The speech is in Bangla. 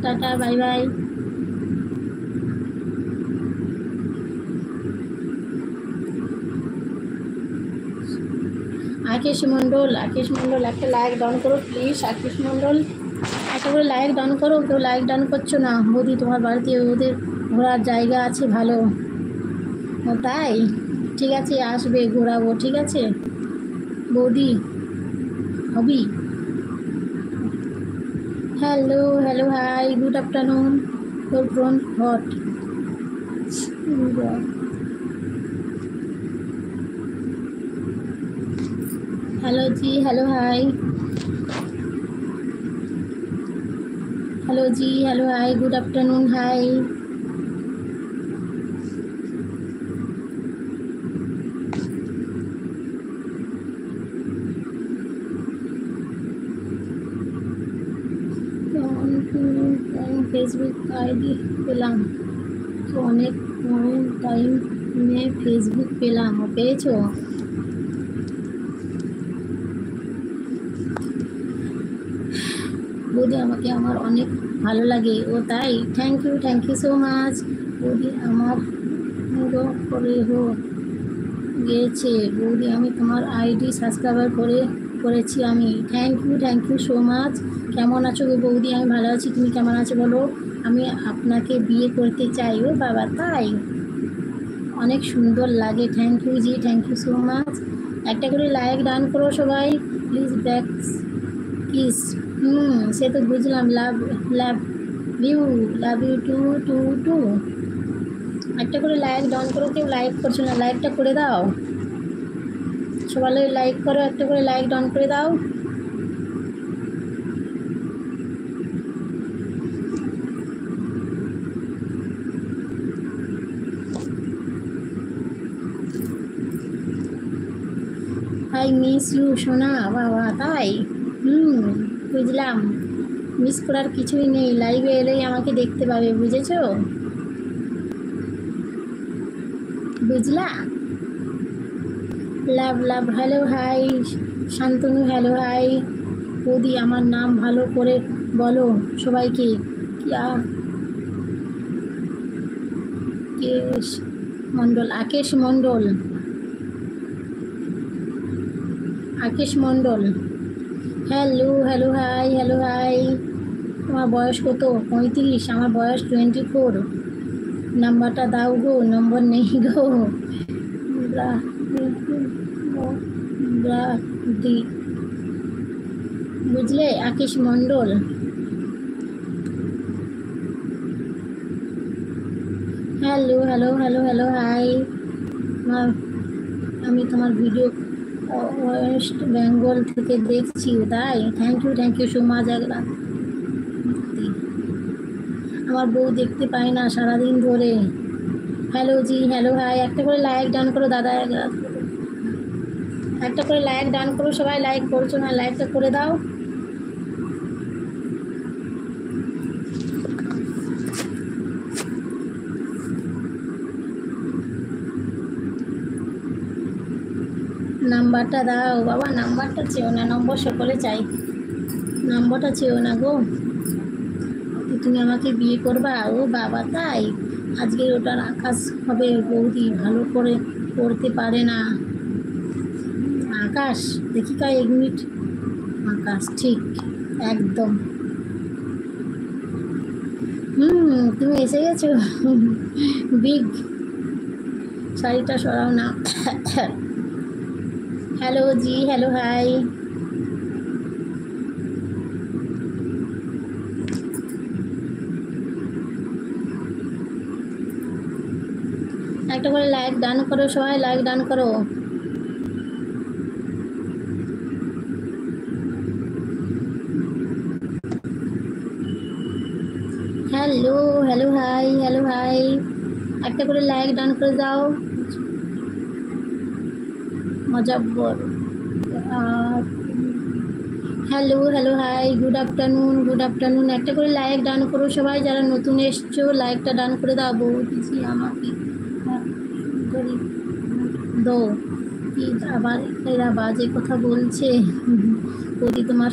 Tata bye bye. Akesh Mandal একটা লাইক ডাউন করো প্লিজ। আকেশ মন্ডল একটা করে লাইক ডাউন করো, কেউ লাইক ডাউন করছো না। বৌদি তোমার বাড়িতে ওদের ঘোরার জায়গা আছে ভালো? ও তাই, ঠিক আছে আসবে, ঘোরাবো, ঠিক আছে বৌদি হবি। Hello hello hi good afternoon. তোর ফ্রন্ট হট। Hello ji, hello hi. Hello ji, hello hi, good afternoon hi. Facebook ID পেলাম তো অনেক টাইম ফেসবুক পেলাম, পেয়েছো? বৌদি আমাকে আমার অনেক ভালো লাগে। ও তাই, থ্যাংক ইউ সো মাচ। বৌদি আমার করে গিয়েছে। বৌদি আমি তোমার আইডি সাবস্ক্রাইবার করেছি আমি। Thank you so much. কেমন আছো গো বৌদি? আমি ভালো আছি, তুমি কেমন আছো বলো? আমি আপনাকে বিয়ে করতে চাই। ও বাবা তাই, অনেক সুন্দর লাগে। Thank you ji, thank you so much. একটা করে লাইক ডান করো সবাই প্লিজ। Back kiss. সে তো বুঝলাম। Love love love you too too too. একটা করে লাইক ডাউন করো, কেউ লাইক করছো না, লাইকটা করে দাও সবাই, লাইক করো, একটা করে লাইক ডাউন করে দাও। আই মিস ইউ সোনা। বাবা তাই, বুঝলাম। মিস করার কিছুই নেই, লাইভে এলেই আমাকে দেখতে পাবে, বুঝেছো? বুঝলা? Love love. Hello hi Shantanu, hello hi. বৌদি আমার নাম ভালো করে বলো সবাইকে। Kesh Mandal, Akesh Mandal, Akesh Mandal. Hello hello hi, hello hi. তোমার বয়স কত? 35। আমার বয়স 24। নাম্বারটা দাও গো, নম্বর নেই গো। দি বুঝলে Akesh Mandal. Hello hello hello hello hi. আমি তোমার ভিডিও ওয়েস্ট বেঙ্গল থেকে দেখছি। তাই, থ্যাংক ইউ সো মাচ। আমার বউ দেখতে পাই না সারাদিন ধরে। Hello ji, hello hi. একটা করে লাইক ডান করো দাদা, একটা করে লাইক ডান করো সবাই। লাইক করছো না, লাইকটা করে দাও। নাম্বারটা দাও বাবা, নাম্বারটা চেও না, নম্বর সকলে চাই, নাম্বারটা চেও না গো। তুমি আমাকে বিয়ে করবা? ও বাবা তাই, আজকে ওটার আকাশ হবে বৌদি, ভালো করে পড়তে পারে না। আকাশ, দেখি কাই 1 মিনিট। আকাশ, ঠিক একদম। তুমি এসে গেছো। বিগ, শাড়িটা সরাও না। Hello ji, hello hi. একটা করে লাইক ডান করো সবাই, লাইক ডান করো। Hello hello hi, hello hi. একটা করে লাইক ডান করে দাও। Mozabbar. Hello hello hi, good afternoon, good afternoon. একটা করে লাইক ডান করো সবাই, যারা নতুন এসছো লাইকটা ডান করে দাও। বৌদি আমাকে দো কি আবার এরা বাজে কথা বলছে। বৌদি তোমার